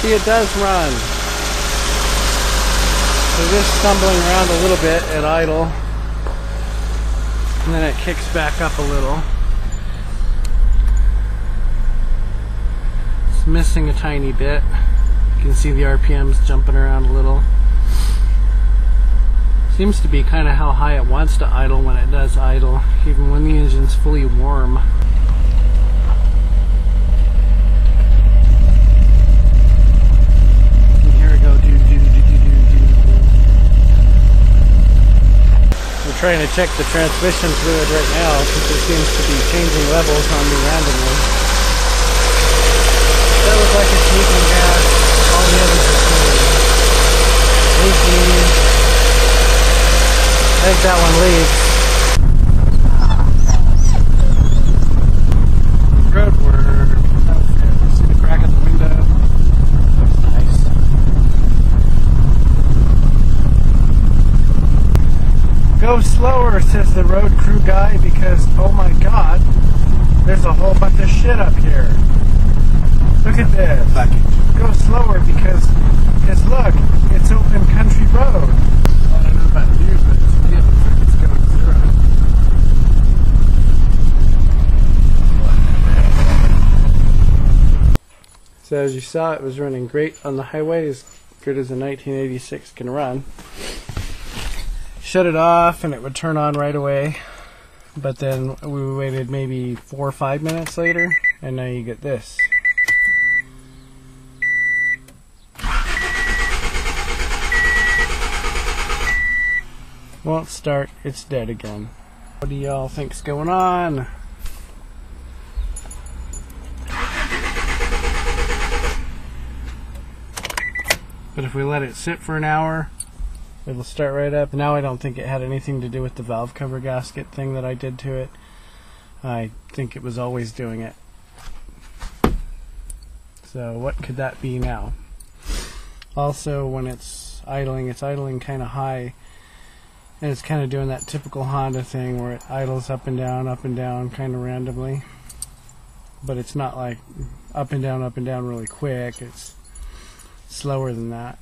See, it does run. So just stumbling around a little bit at idle, and then it kicks back up a little. It's missing a tiny bit. You can see the RPMs jumping around a little. Seems to be kind of how high it wants to idle when it does idle, even when the engine's fully warm. And here we go, do. We're trying to check the transmission fluid right now because it seems to be changing levels on me randomly. That looks like it's leaking gas. All the others are clean. Leaking. I think that one leads. Road work. Okay. See the crack in the window? Nice. Go slower, says the road crew guy, because, oh my god, there's a whole bunch of shit up here. Look at this. Go slower because look, it's open country road. I don't know about you, but it's going 0. So as you saw, it was running great on the highway, as good as a 1986 can run. Shut it off and it would turn on right away, but then we waited maybe 4 or 5 minutes later, and now you get this. Won't start, it's dead again. What do y'all think's going on? But if we let it sit for an hour, it'll start right up. Now I don't think it had anything to do with the valve cover gasket thing that I did to it. I think it was always doing it. So what could that be now? Also, when it's idling kind of high. And it's kind of doing that typical Honda thing where it idles up and down kind of randomly. But it's not like up and down really quick. It's slower than that.